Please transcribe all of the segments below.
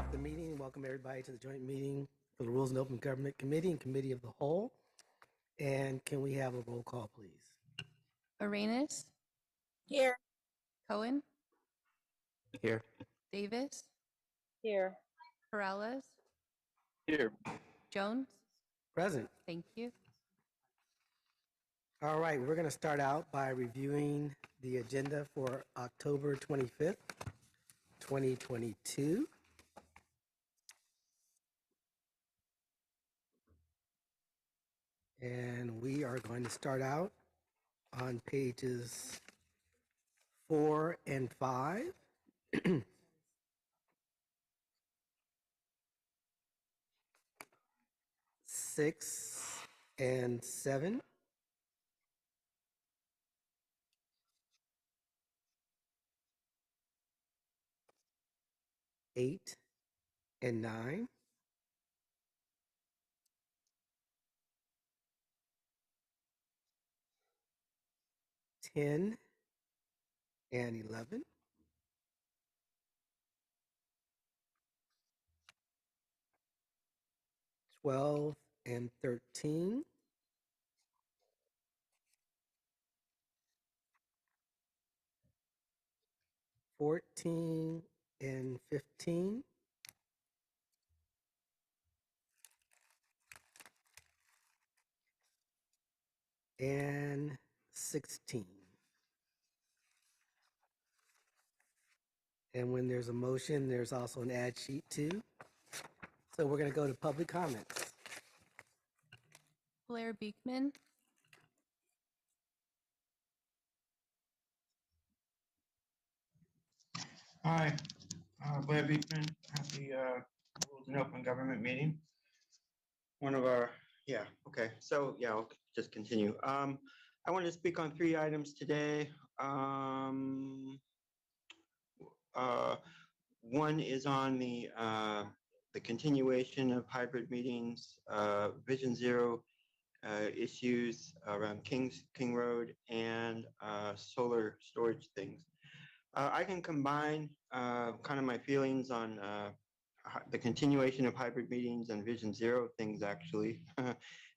off the meeting. Welcome everybody to the joint meeting for the Rules and Open Government Committee and Committee of the Whole. And can we have a roll call, please? Arenas? Here. Cohen? Here. Davis? Here. Perales? Here. Jones? Present. Thank you. All right, we're going to start out by reviewing the agenda for October 25th, 2022. And we are going to start out on pages 4 and 5. 6 and 7. 8 and 9. 10 and 11. 12 and 13. 14 and 15. 16. And when there's a motion, there's also an add sheet too. So we're going to go to public comments. Blair Beekman? Hi, Blair Beekman at the Rules and Open Government meeting. One of our, I'll just continue. I want to speak on 3 items today. One is on the continuation of hybrid meetings, Vision Zero issues around King Road and solar storage things. I can combine kind of my feelings on the continuation of hybrid meetings and Vision Zero things actually,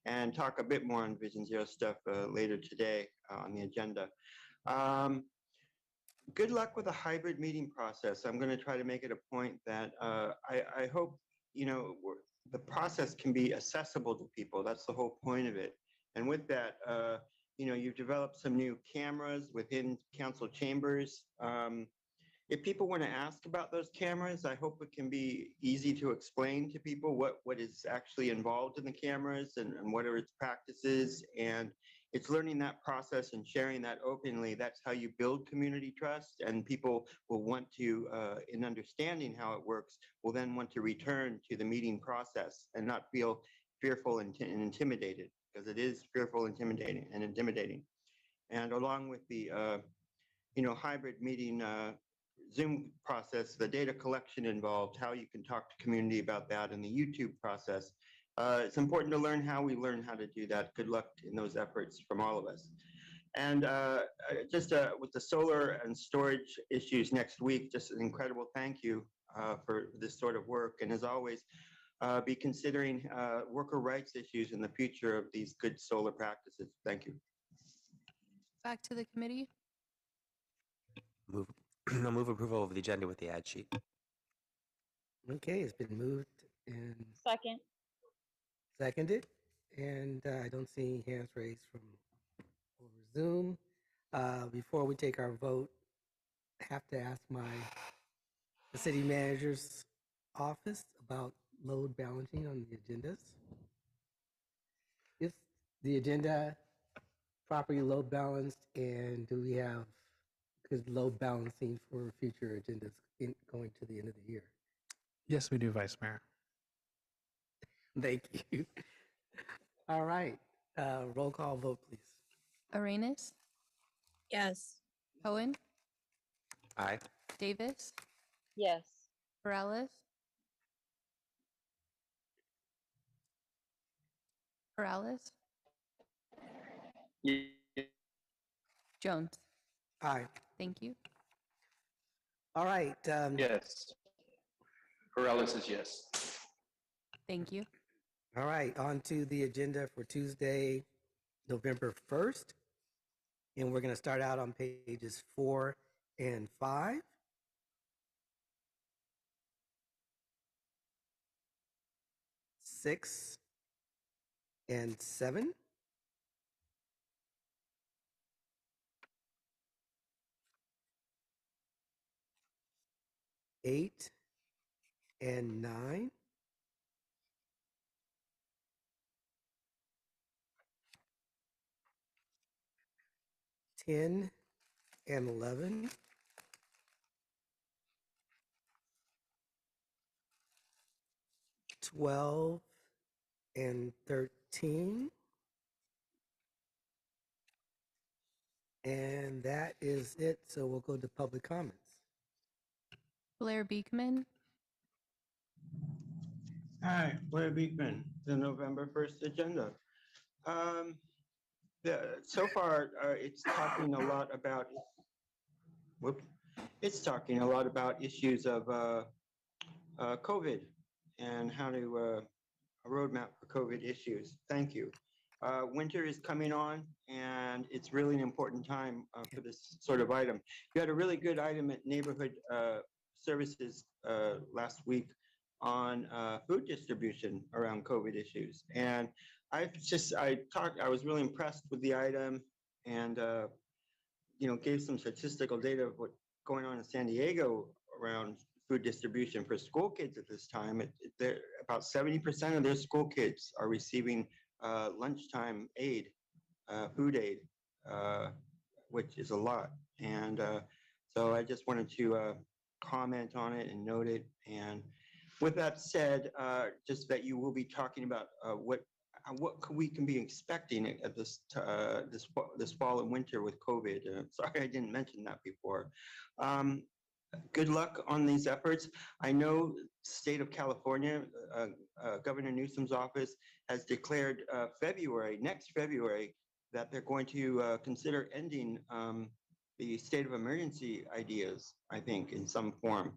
and talk a bit more on Vision Zero stuff later today on the agenda. Good luck with the hybrid meeting process. I'm going to try to make it a point that I hope, the process can be accessible to people. That's the whole point of it. And with that, you've developed some new cameras within council chambers. If people want to ask about those cameras, I hope it can be easy to explain to people what is actually involved in the cameras and what are its practices. And it's learning that process and sharing that openly. That's how you build community trust, and people will want to, in understanding how it works, will then want to return to the meeting process and not feel fearful and intimidated, because it is fearful, intimidating. And along with the, hybrid meeting Zoom process, the data collection involved, how you can talk to community about that, and the YouTube process. It's important to learn how to do that. Good luck in those efforts from all of us. And just with the solar and storage issues next week, just an incredible thank you for this sort of work. And as always, be considering worker rights issues in the future of these good solar practices. Thank you. Back to the committee. I'll move approval of the agenda with the add sheet. Okay, it's been moved and Second. seconded. And I don't see any hands raised from over Zoom. Before we take our vote, I have to ask the city manager's office about load balancing on the agendas. Is the agenda properly load balanced, and do we have good load balancing for future agendas going to the end of the year? Yes, we do, Vice Mayor. Thank you. All right. Roll call vote, please. Arenas? Yes. Cohen? Aye. Davis? Yes. Perales? Jones? Aye. Thank you. All right. Yes. Corrales is yes. Thank you. All right, on to the agenda for Tuesday, November 1st. And we're going to start out on pages 4 and 5. Six and 7. Eight and 9. 10 and 11. 12 and 13. And that is it. So we'll go to public comments. Blair Beekman. Hi, Blair Beekman, the November 1st agenda. So far, it's talking a lot about, it's talking a lot about issues of COVID and how to a roadmap for COVID issues. Thank you. Winter is coming on, and it's really an important time for this sort of item. You had a really good item at Neighborhood Services last week on food distribution around COVID issues. And I was really impressed with the item, and gave some statistical data of what's going on in San Diego around food distribution for school kids at this time. About 70% of their school kids are receiving lunchtime aid, food aid, which is a lot. And so I just wanted to comment on it and note it. And with that said, just that you will be talking about what we can be expecting at this fall and winter with COVID. Sorry, I didn't mention that before. Good luck on these efforts. I know state of California, Governor Newsom's office has declared next February, that they're going to consider ending the state of emergency ideas, I think, in some form.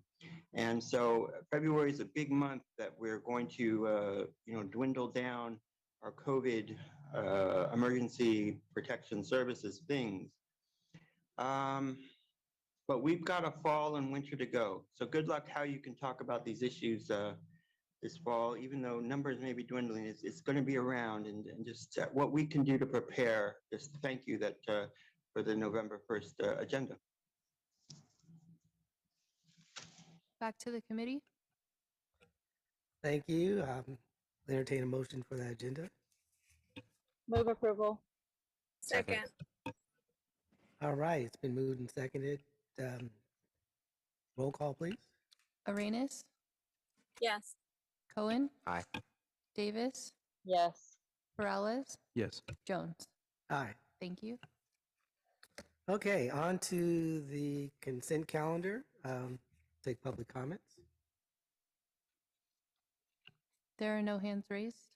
And so February is a big month that we're going to, dwindle down our COVID emergency protection services things. But we've got a fall and winter to go. So good luck how you can talk about these issues this fall, even though numbers may be dwindling, it's going to be around, and just what we can do to prepare. Just thank you that for the November 1st agenda. Back to the committee. Thank you. Entertain a motion for that agenda. Move approval. Second. All right, it's been moved and seconded. Roll call, please. Arenas, Yes. Cohen, Aye. Davis, Yes. Corrales, Yes. Jones. Aye. Thank you. Okay, on to the consent calendar. Take public comments. There are no hands raised.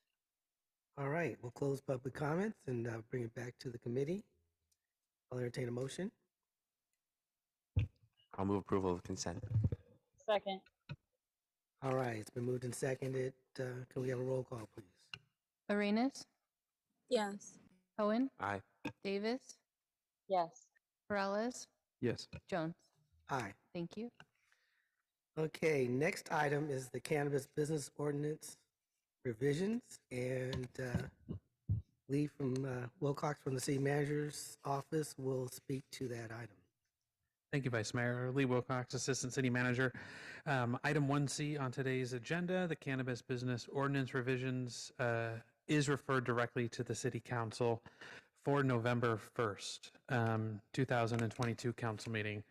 All right, we'll close public comments and bring it back to the committee. I'll entertain a motion. I'll move approval of consent. Second. All right, it's been moved and seconded. Can we have a roll call, please? Arenas, Yes. Cohen, Aye. Davis, Yes. Corrales, Yes. Jones. Aye. Thank you. Okay, next item is the cannabis business ordinance revisions, and Lee from Wilcox from the city manager's office will speak to that item. Thank you, Vice Mayor. Lee Wilcox, Assistant City Manager. Item 1C on today's agenda, the cannabis business ordinance revisions, is referred directly to the City Council for November 1st, 2022 council meeting.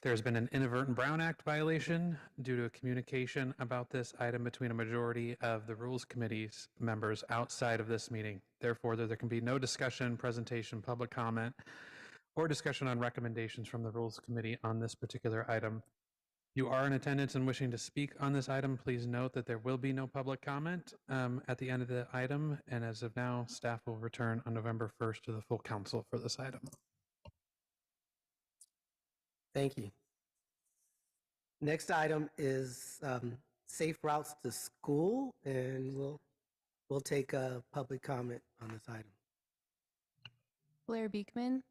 There's been an inadvertent Brown Act violation due to a communication about this item between a majority of the Rules Committee's members outside of this meeting. Therefore, there can be no discussion, presentation, public comment, or discussion on recommendations from the Rules Committee on this particular item. If you are in attendance and wishing to speak on this item, please note that there will be no public comment at the end of the item, and as of now, staff will return on November 1st to the full council for this item. Thank you. Next item is safe routes to school, and we'll take a public comment on this item. Blair Beekman.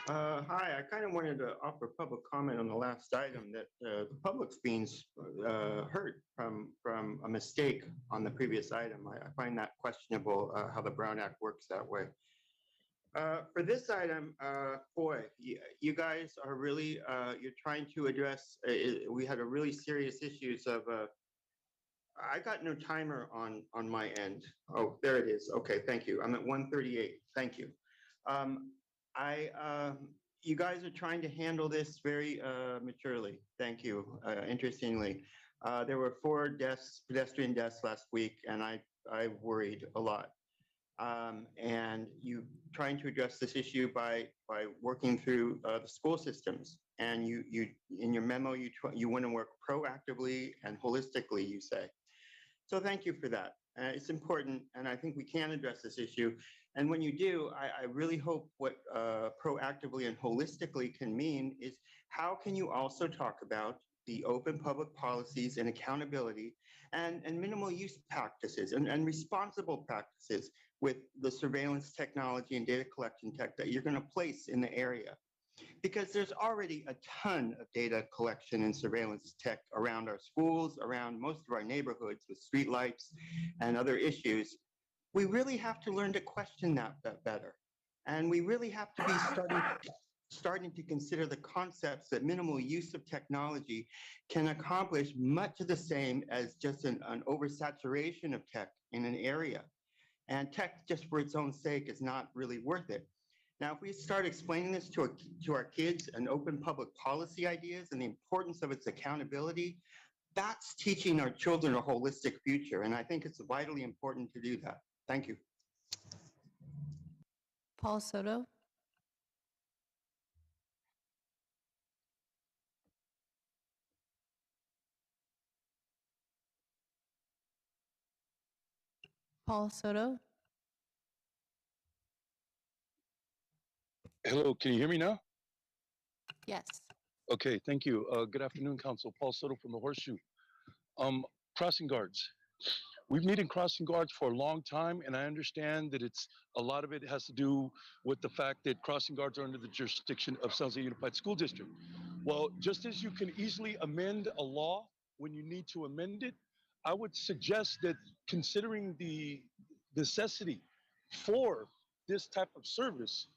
Hi, I kind of wanted to offer public comment on the last item that the public's being hurt from a mistake on the previous item. I find that questionable how the Brown Act works that way. For this item, boy, you guys are really, you're trying to address, we had a really serious issues of, I got no timer on my end. Oh, there it is. Okay, thank you. I'm at 1:38. Thank you. You guys are trying to handle this very maturely. Thank you. Interestingly, there were 4 deaths, pedestrian deaths last week, and I worried a lot. And you trying to address this issue by working through the school systems. And you in your memo you want to work proactively and holistically, you say. So thank you for that. It's important, and I think we can address this issue. And when you do, I really hope what proactively and holistically can mean is how can you also talk about the open public policies and accountability and minimal use practices and responsible practices with the surveillance technology and data collection tech that you're going to place in the area. Because there's already a ton of data collection and surveillance tech around our schools, around most of our neighborhoods with streetlights and other issues. We really have to learn to question that better. And we really have to be starting to consider the concepts that minimal use of technology can accomplish much of the same as just an oversaturation of tech in an area. And tech just for its own sake is not really worth it. Now, if we start explaining this to our kids and open public policy ideas and the importance of its accountability, that's teaching our children a holistic future. And I think it's vitally important to do that. Thank you. Paul Soto. Paul Soto. Hello, can you hear me now? Yes. Okay, thank you. Good afternoon, Council. Paul Soto from the Horseshoe. Crossing guards. We've needed crossing guards for a long time, and I understand that a lot of it has to do with the fact that crossing guards are under the jurisdiction of San Jose Unified School District. Well, just as you can easily amend a law when you need to amend it, I would suggest that considering the necessity for this type of service,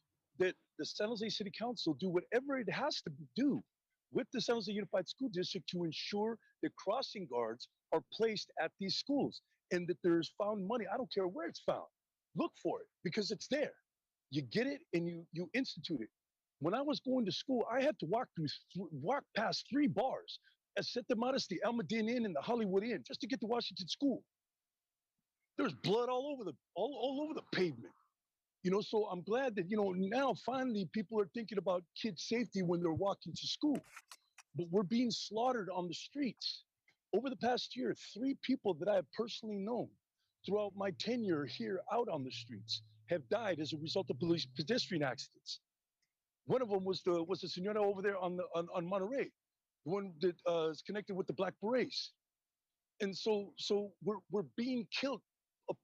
that the San Jose City Council do whatever it has to do with the San Jose Unified School District to ensure that crossing guards are placed at these schools and that there's found money. I don't care where it's found. Look for it because it's there. You get it and you institute it. When I was going to school, I had to walk past 3 bars at Santa Maris, the Almadine Inn, and the Hollywood Inn just to get to Washington School. There's blood all over the pavement. You know, so I'm glad that, you know, now finally people are thinking about kids' safety when they're walking to school. But we're being slaughtered on the streets. Over the past year, 3 people that I have personally known throughout my tenure here out on the streets have died as a result of police pedestrian accidents. One of them was the senora over there on Monterey, the one that is connected with the Black Berets. And so we're being killed. A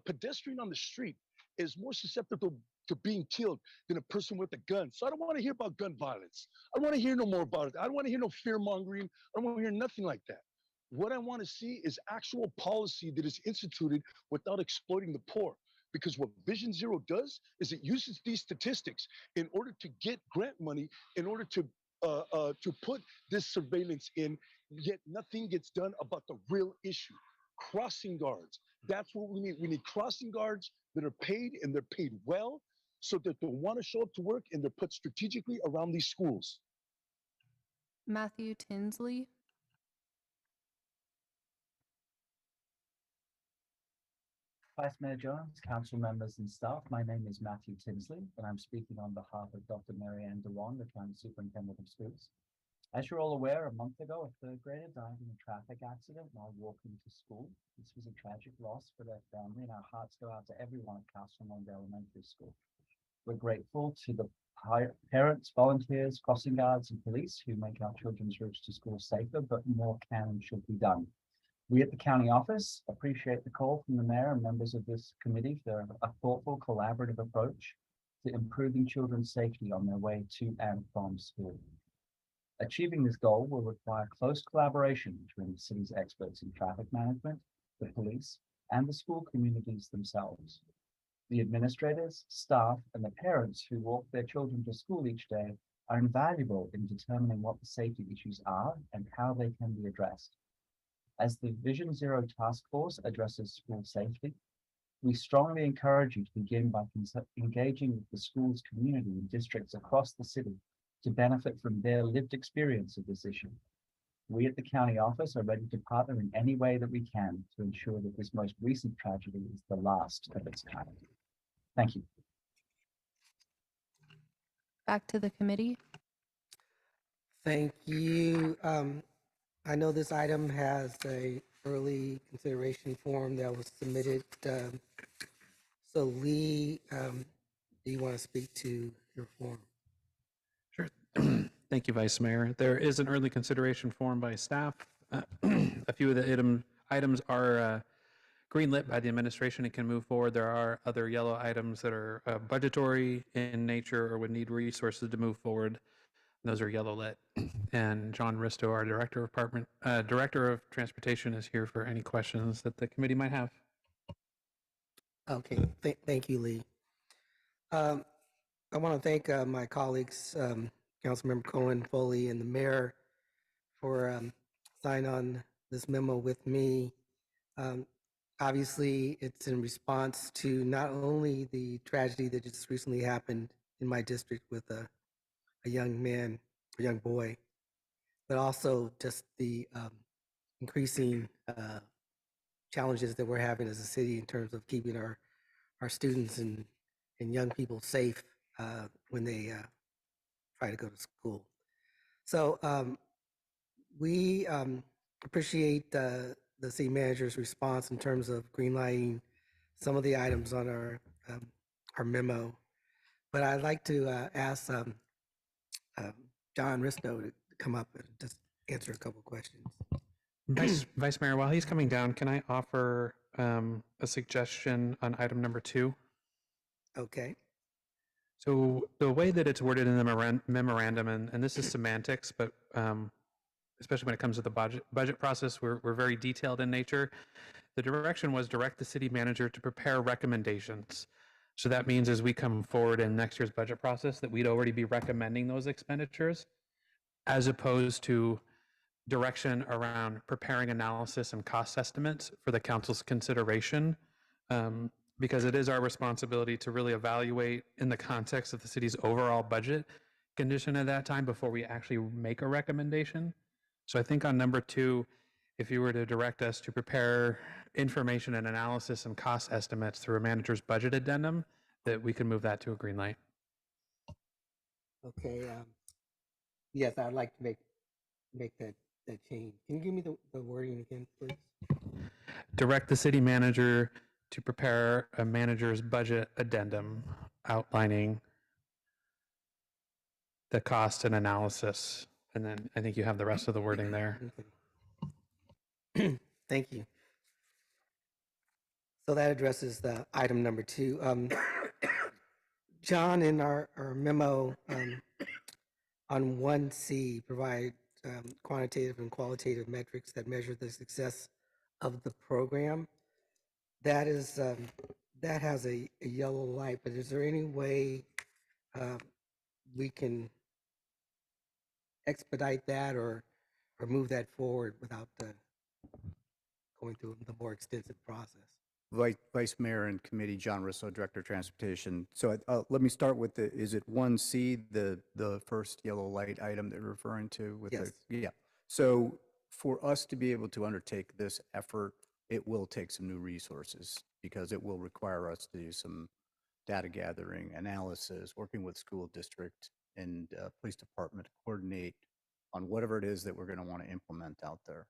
pedestrian on the street is more susceptible to being killed than a person with a gun. So I don't want to hear about gun violence. I don't want to hear no more about it. I don't want to hear no fear mongering. I don't want to hear nothing like that. What I want to see is actual policy that is instituted without exploiting the poor. Because what Vision Zero does is it uses these statistics in order to get grant money, in order to put this surveillance in, yet nothing gets done about the real issue. Crossing guards. That's what we need. We need crossing guards that are paid and they're paid well so that they want to show up to work and they're put strategically around these schools. Matthew Tinsley. Vice Mayor Jones, council members and staff, my name is Matthew Tinsley, and I'm speaking on behalf of Dr. Marianne Dewan, the County Superintendent of Schools. As you're all aware, a month ago, a 3rd grader died in a traffic accident while walking to school. This was a tragic loss for their family, and our hearts go out to everyone at Castle Monde Elementary School. We're grateful to the parents, volunteers, crossing guards, and police who make our children's routes to school safer, but more can and should be done. We at the county office appreciate the call from the mayor and members of this committee for a thoughtful, collaborative approach to improving children's safety on their way to and from school. Achieving this goal will require close collaboration between the city's experts in traffic management, the police, and the school communities themselves. The administrators, staff, and the parents who walk their children to school each day are invaluable in determining what the safety issues are and how they can be addressed. As the Vision Zero Task Force addresses school safety, we strongly encourage you to begin by engaging with the school's community and districts across the city to benefit from their lived experience of this issue. We at the county office are ready to partner in any way that we can to ensure that this most recent tragedy is the last of its kind. Thank you. Back to the committee. Thank you. I know this item has a early consideration form that was submitted. So Lee, do you want to speak to your form? Sure. Thank you, Vice Mayor. There is an early consideration form by staff. A few of the items are green-lit by the administration and can move forward. There are other yellow items that are budgetary in nature or would need resources to move forward. Those are yellow lit. And John Risto, our Director of Transportation, is here for any questions that the committee might have. Okay, thank you, Lee. I want to thank my colleagues, Councilmember Cohen, Foley, and the mayor for signing on this memo with me. Obviously, it's in response to not only the tragedy that just recently happened in my district with a young man, a young boy, but also just the increasing challenges that we're having as a city in terms of keeping our students and young people safe when they try to go to school. So we appreciate the city manager's response in terms of greenlighting some of the items on our memo. But I'd like to ask John Risto to come up and just answer a couple questions. Vice Mayor, while he's coming down, can I offer a suggestion on item number 2? Okay. So the way that it's worded in the memorandum, and this is semantics, but especially when it comes to the budget process, we're very detailed in nature. The direction was direct the city manager to prepare recommendations. So that means as we come forward in next year's budget process that we'd already be recommending those expenditures, as opposed to direction around preparing analysis and cost estimates for the council's consideration, because it is our responsibility to really evaluate in the context of the city's overall budget condition at that time before we actually make a recommendation. So I think on number 2, if you were to direct us to prepare information and analysis and cost estimates through a manager's budget addendum, that we can move that to a green light. Okay. Yes, I'd like to make that change. Can you give me the wording again, please? Direct the city manager to prepare a manager's budget addendum outlining the cost and analysis. And then I think you have the rest of the wording there. Okay. Thank you. So that addresses the item number 2. John, in our memo on 1C, provide quantitative and qualitative metrics that measure the success of the program. That is that has a yellow light, but is there any way we can expedite that or move that forward without going through the more extensive process? Vice Mayor and Committee, John Risso, Director of Transportation. So let me start with is it 1C, the first yellow light item that you're referring to? With Yes. Yeah. So for us to be able to undertake this effort, it will take some new resources because it will require us to do some data gathering, analysis, working with school district and police department to coordinate on whatever it is that we're going to want to implement out there.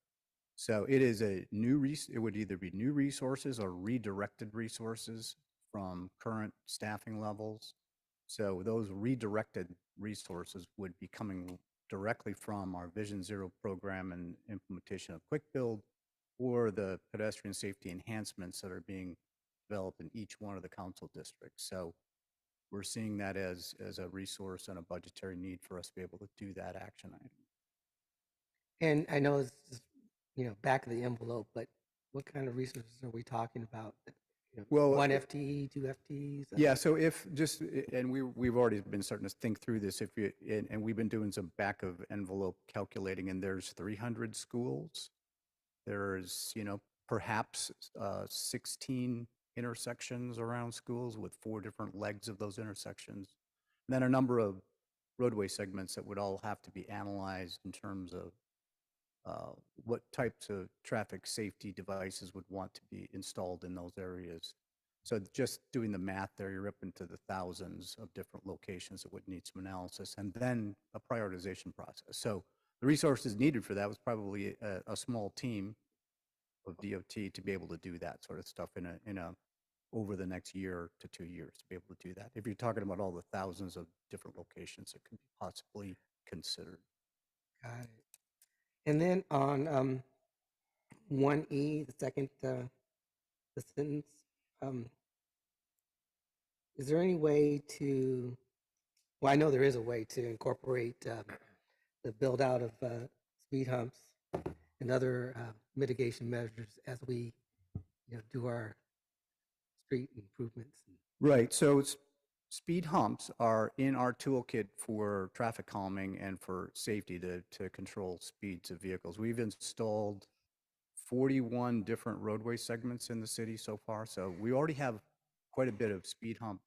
So it is a new, it would either be new resources or redirected resources from current staffing levels So those redirected resources would be coming directly from our Vision Zero program and implementation of Quick Build, or the pedestrian safety enhancements that are being developed in each one of the council districts. So we're seeing that as a resource and a budgetary need for us to be able to do that action item. And I know it's just, back of the envelope, but what kind of resources are we talking about? Well, one FTE, two FTEs? Yeah, so if just, and we've already been starting to think through this, if you, and we've been doing some back of envelope calculating, and there's 300 schools. There's, perhaps 16 intersections around schools with 4 different legs of those intersections. And then a number of roadway segments that would all have to be analyzed in terms of what types of traffic safety devices would want to be installed in those areas. So just doing the math there, you're up into the thousands of different locations that would need some analysis, and then a prioritization process. So the resources needed for that was probably a small team of DOT to be able to do that sort of stuff in a over the next year to 2 years to be able to do that. If you're talking about all the thousands of different locations that could be possibly considered. Got it. And then on 1E, the second the sentence, is there any way to, well, I know there is a way to incorporate the build out of speed humps and other mitigation measures as we do our street improvements. Right. So speed humps are in our toolkit for traffic calming and for safety to control speeds of vehicles. We've installed 41 different roadway segments in the city so far. So we already have quite a bit of speed hump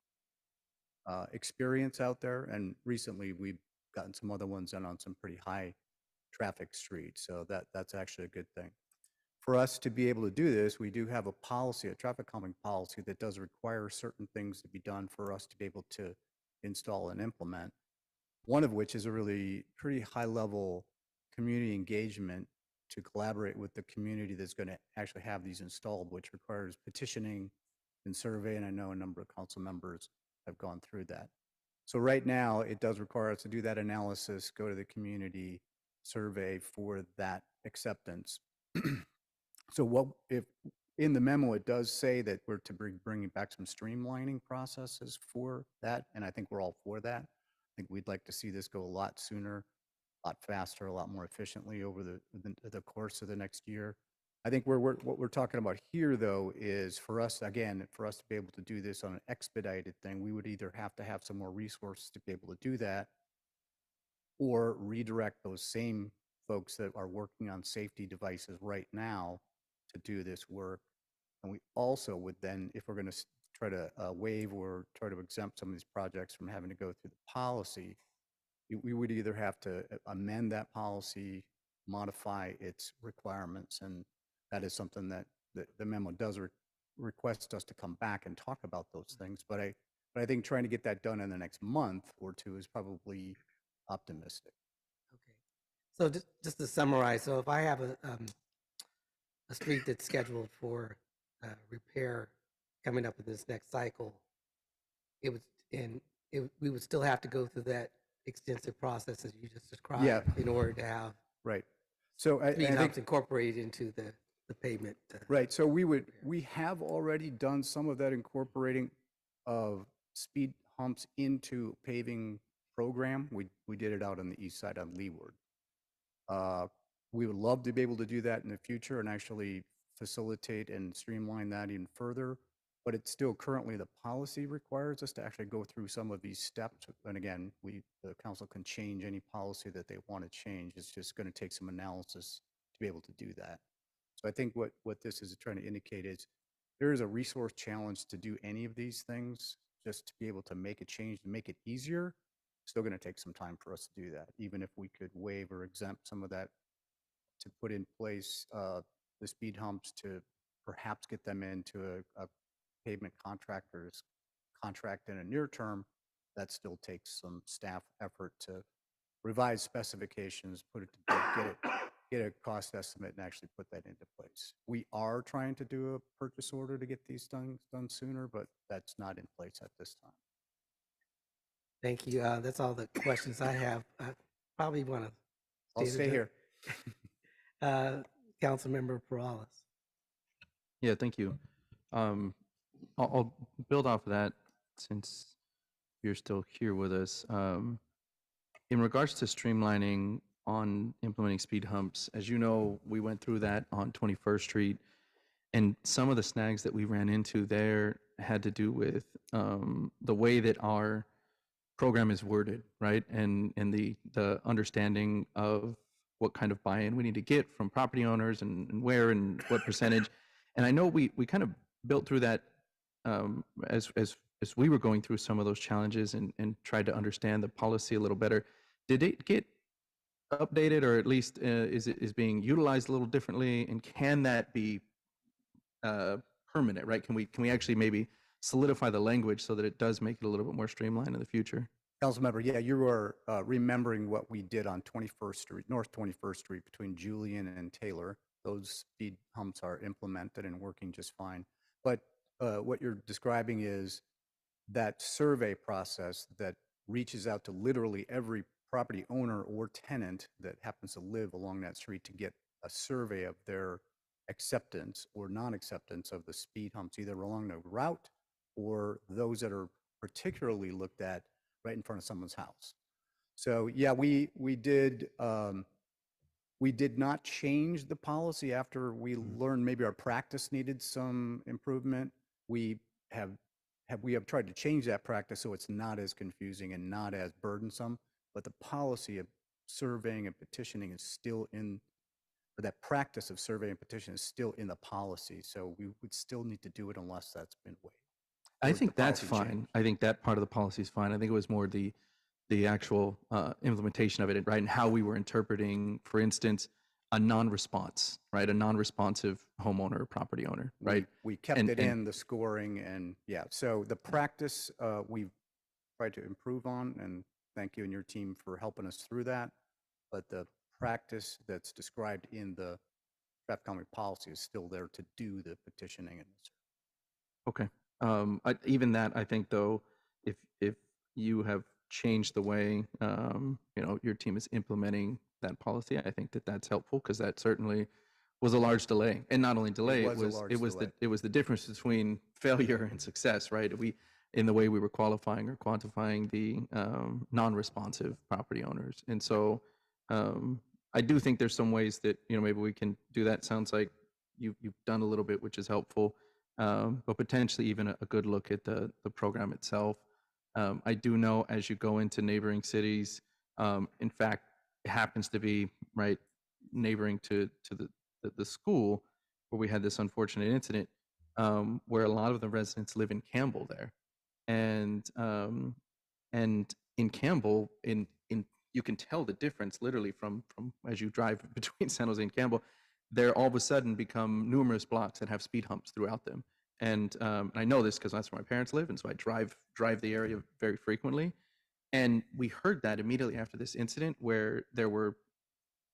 experience out there. And recently we've gotten some other ones in on some pretty high traffic streets. So that's actually a good thing. For us to be able to do this, we do have a policy, a traffic calming policy that does require certain things to be done for us to be able to install and implement. One of which is a really pretty high level community engagement to collaborate with the community that's going to actually have these installed, which requires petitioning and survey. And I know a number of council members have gone through that. So right now it does require us to do that analysis, go to the community survey for that acceptance. So what if in the memo, it does say that we're to bringing back some streamlining processes for that. And I think we're all for that. I think we'd like to see this go a lot sooner, a lot faster, a lot more efficiently over the course of the next year. I think what we're talking about here, though, is for us, again, for us to be able to do this on an expedited thing, we would either have to have some more resources to be able to do that, or redirect those same folks that are working on safety devices right now to do this work. And we also would then, if we're going to try to waive or try to exempt some of these projects from having to go through the policy, we would either have to amend that policy, modify its requirements, and that is something that the memo does request us to come back and talk about those things. But I think trying to get that done in the next month or two is probably optimistic. Okay. So just to summarize, so if I have a street that's scheduled for repair coming up in this next cycle, we would still have to go through that extensive process as you just described, Yeah. in order to have Right. So I speed think humps incorporated into the pavement. Right. So we have already done some of that incorporating of speed humps into paving program. We did it out on the east side on Leeward. We would love to be able to do that in the future and actually facilitate and streamline that even further. But it's still currently the policy requires us to actually go through some of these steps. And again, the council can change any policy that they want to change. It's just going to take some analysis to be able to do that. So I think what this is trying to indicate is there is a resource challenge to do any of these things, just to be able to make a change, to make it easier. Still going to take some time for us to do that, even if we could waive or exempt some of that to put in place the speed humps to perhaps get them into a pavement contractor's contract in a near term. That still takes some staff effort to revise specifications, put it to get a cost estimate and actually put that into place. We are trying to do a purchase order to get these things done sooner, but that's not in place at this time. Thank you. That's all the questions I have. I probably want to. I'll stay here. Councilmember Perales. Yeah, thank you. I'll build off of that since you're still here with us. In regards to streamlining on implementing speed humps, as you know, we went through that on 21st Street, and some of the snags that we ran into there had to do with the way that our program is worded, right? And the understanding of what kind of buy-in we need to get from property owners and where and what percentage. And I know we kind of built through that as we were going through some of those challenges and tried to understand the policy a little better. Did it get updated, or at least is being utilized a little differently? And can that be permanent, right? Can we actually maybe solidify the language so that it does make it a little bit more streamlined in the future? Councilmember, yeah, you are remembering what we did on 21st Street, North 21st Street between Julian and Taylor. Those speed humps are implemented and working just fine. But what you're describing is that survey process that reaches out to literally every property owner or tenant that happens to live along that street to get a survey of their acceptance or non-acceptance of the speed humps, either along the route or those that are particularly looked at right in front of someone's house. So yeah, we did not change the policy after we learned maybe our practice needed some improvement. We have tried to change that practice so it's not as confusing and not as burdensome, but the policy of surveying and petitioning is still in, or that practice of survey and petition is still in the policy. So we would still need to do it unless that's been waived. I Or think the that's policy fine. changed. I think that part of the policy is fine. I think it was more the actual implementation of it, right? And how we were interpreting, for instance, a non-response, right? A non-responsive homeowner or property owner, right? We kept And- it and- in the scoring, and yeah, so the practice we've tried to improve on, and thank you and your team for helping us through that. But the practice that's described in the traffic calming policy is still there to do the petitioning. And Okay. Even that, I think, though, if you have changed the way your team is implementing that policy, I think that that's helpful, because that certainly was a large delay. And not only delay, was a large delay. it was the difference between failure and success, right? In the way we were qualifying or quantifying the non-responsive property owners. And so I do think there's some ways that maybe we can do that. Sounds like you've done a little bit, which is helpful. But potentially even a good look at the program itself. I do know as you go into neighboring cities, in fact, it happens to be right neighboring to the school where we had this unfortunate incident, where a lot of the residents live in Campbell there, and in Campbell, in you can tell the difference literally from as you drive between San Jose and Campbell. There all of a sudden become numerous blocks that have speed humps throughout them. And I know this because that's where my parents live, and so I drive the area very frequently. And we heard that immediately after this incident, where there were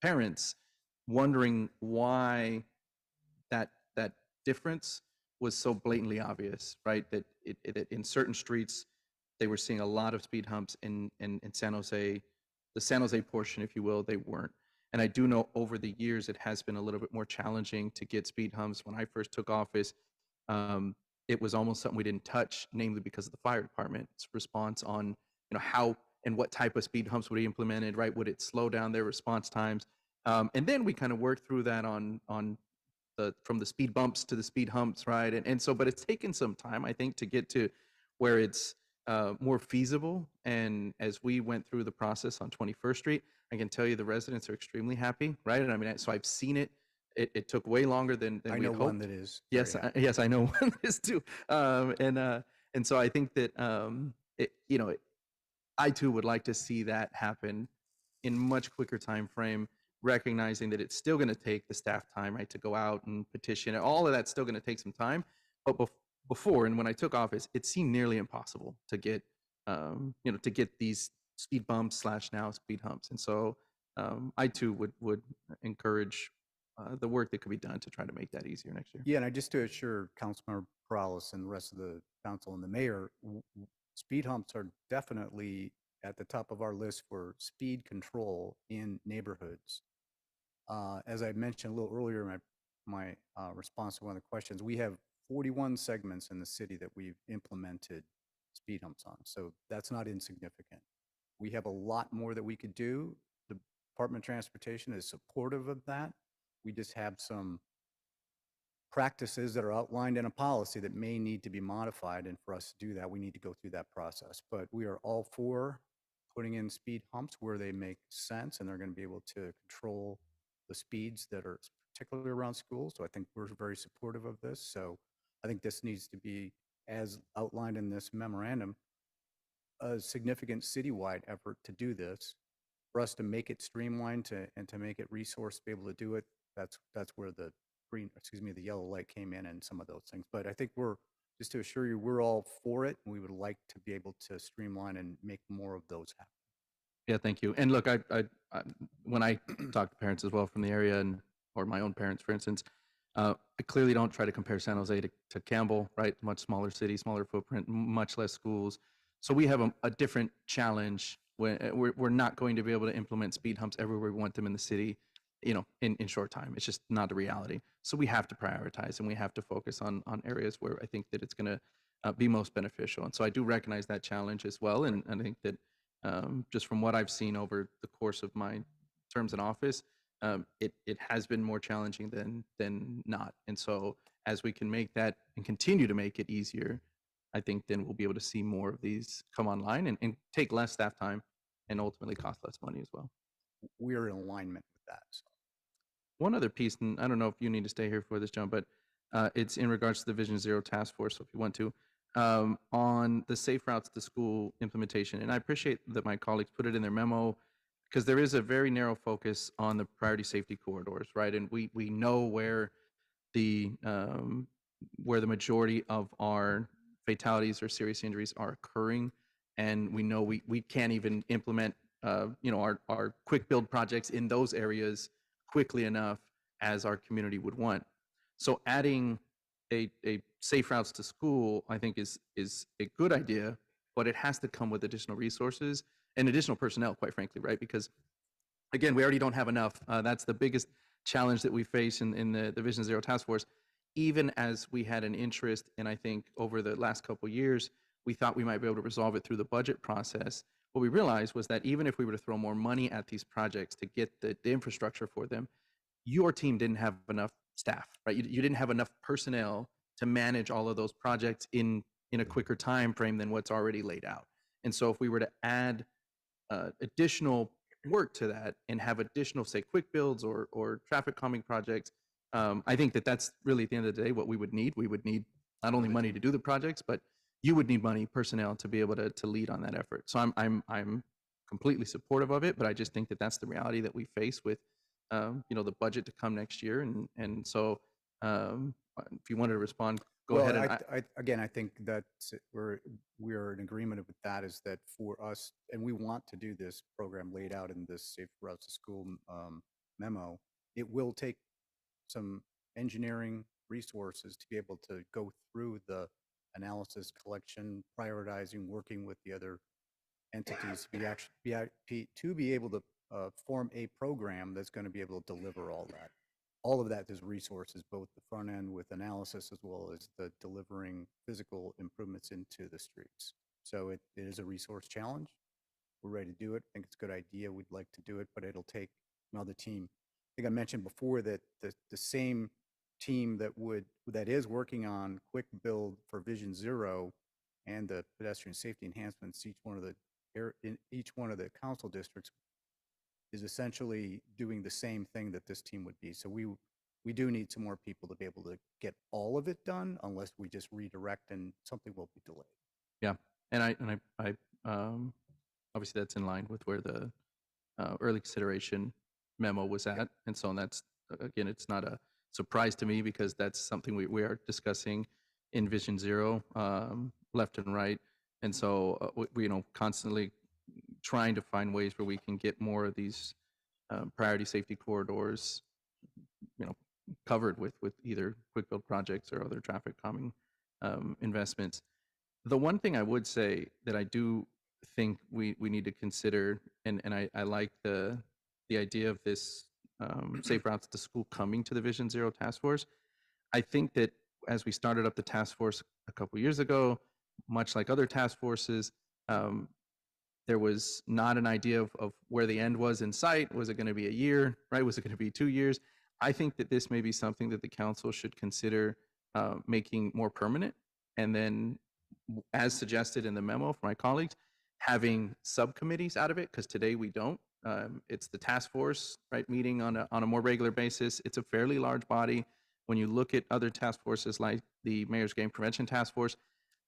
parents wondering why that difference was so blatantly obvious, right? That it in certain streets they were seeing a lot of speed humps in San Jose, the San Jose portion, if you will, they weren't. And I do know over the years it has been a little bit more challenging to get speed humps. When I first took office, it was almost something we didn't touch, namely because of the fire department's response on how and what type of speed humps would be implemented, right? Would it slow down their response times? And then we kind of worked through that on from the speed bumps to the speed humps, right? And so, but it's taken some time, I think, to get to where it's more feasible. And as we went through the process on 21st Street, I can tell you the residents are extremely happy, right? And I mean, so I've seen it. It took way longer than I we know hoped. one that is. very Yes, happy. yes, I know one that is too. And so I think that I too would like to see that happen in much quicker time frame, recognizing that it's still going to take the staff time, right, to go out and petition. All of that's still going to take some time. But before and when I took office, it seemed nearly impossible to get to get these speed bumps / now speed humps. And so I too would encourage the work that could be done to try to make that easier next year. Yeah, and I just to assure Councilmember Perales and the rest of the council and the mayor, speed humps are definitely at the top of our list for speed control in neighborhoods. As I mentioned a little earlier in my response to one of the questions, we have 41 segments in the city that we've implemented speed humps on. So that's not insignificant. We have a lot more that we could do. The Department of Transportation is supportive of that. We just have some practices that are outlined in a policy that may need to be modified. And for us to do that, we need to go through that process. But we are all for putting in speed humps where they make sense and they're going to be able to control the speeds that are particularly around schools. So I think we're very supportive of this. So I think this needs to be, as outlined in this memorandum, a significant citywide effort to do this. For us to make it streamlined and to make it resource to be able to do it, that's where the the yellow light came in and some of those things. But I think just to assure you, we're all for it, and we would like to be able to streamline and make more of those happen. Yeah, thank you. And look, I when I talk to parents as well from the area, and or my own parents, for instance, I clearly don't try to compare San Jose to Campbell, right? Much smaller city, smaller footprint, much less schools. So we have a different challenge when we're not going to be able to implement speed humps everywhere we want them in the city, in short time. It's just not the reality. So we have to prioritize and we have to focus on areas where I think that it's going to be most beneficial. And so I do recognize that challenge as well. And I think that just from what I've seen over the course of my terms in office, it has been more challenging than not. And so as we can make that and continue to make it easier, I think then we'll be able to see more of these come online and take less staff time and ultimately cost less money as well. We are in alignment with that. So. One other piece, and I don't know if you need to stay here for this, John, but it's in regards to the Vision Zero task force, so if you want to, on the safe routes to school implementation. And I appreciate that my colleagues put it in their memo because there is a very narrow focus on the priority safety corridors, right? And we know where the majority of our fatalities or serious injuries are occurring, and we know we can't even implement our quick build projects in those areas quickly enough as our community would want. So adding a safe routes to school, I think is a good idea, but it has to come with additional resources and additional personnel, quite frankly, right? Because again, we already don't have enough. That's the biggest challenge that we face in the Vision Zero task force. Even as we had an interest, and I think over the last couple of years, we thought we might be able to resolve it through the budget process. What we realized was that even if we were to throw more money at these projects to get the infrastructure for them, your team didn't have enough staff, right? You didn't have enough personnel to manage all of those projects in a quicker time frame than what's already laid out. And so if we were to add additional work to that and have additional, say, quick builds or traffic calming projects, I think that's really at the end of the day what we would need. We would need not only money to do the projects, but you would need money, personnel to be able to lead on that effort. So I'm completely supportive of it, but I just think that that's the reality that we face with the budget to come next year. And so if you wanted to respond, go ahead. And again, I think that we're in agreement with that, is that for us, and we want to do this program laid out in this Safe Routes to School memo, it will take some engineering resources to be able to go through the analysis, collection, prioritizing, working with the other entities to be able to form a program that's going to be able to deliver all that. All of that is resources, both the front end with analysis as well as the delivering physical improvements into the streets. So it is a resource challenge. We're ready to do it. I think it's a good idea. We'd like to do it, but it'll take another team. I think I mentioned before that the same team that is working on quick build for Vision Zero and the pedestrian safety enhancements, each one of the council districts is essentially doing the same thing that this team would be. So we do need some more people to be able to get all of it done, unless we just redirect and something will be delayed. Yeah, and I obviously that's in line with where the early consideration memo was at, and so that's again, it's not a surprise to me because that's something we are discussing in Vision Zero, left and right, and so we constantly trying to find ways where we can get more of these priority safety corridors, covered with either quick build projects or other traffic calming investments. The one thing I would say that I do think we need to consider, and I like the idea of this safe routes to school coming to the Vision Zero task force. I think that as we started up the task force a couple years ago, much like other task forces, um, there was not an idea of where the end was in sight. Was it going to be a year, right? Was it going to be 2 years? I think that this may be something that the council should consider making more permanent. And then, as suggested in the memo from my colleagues, having subcommittees out of it, because today we don't. It's the task force, right, meeting on a more regular basis. It's a fairly large body. When you look at other task forces like the Mayor's Game Prevention Task Force,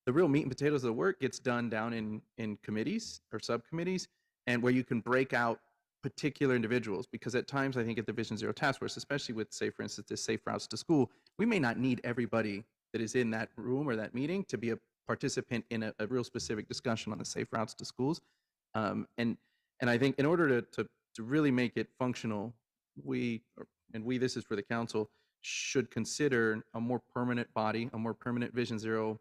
the real meat and potatoes of the work gets done down in committees or subcommittees, and where you can break out particular individuals, because at times I think at the Vision Zero task force, especially with, say, for instance, this safe routes to school, we may not need everybody that is in that room or that meeting to be a participant in a real specific discussion on the safe routes to schools. And I think in order to really make it functional, this is for the council, should consider a more permanent body, a more permanent Vision Zero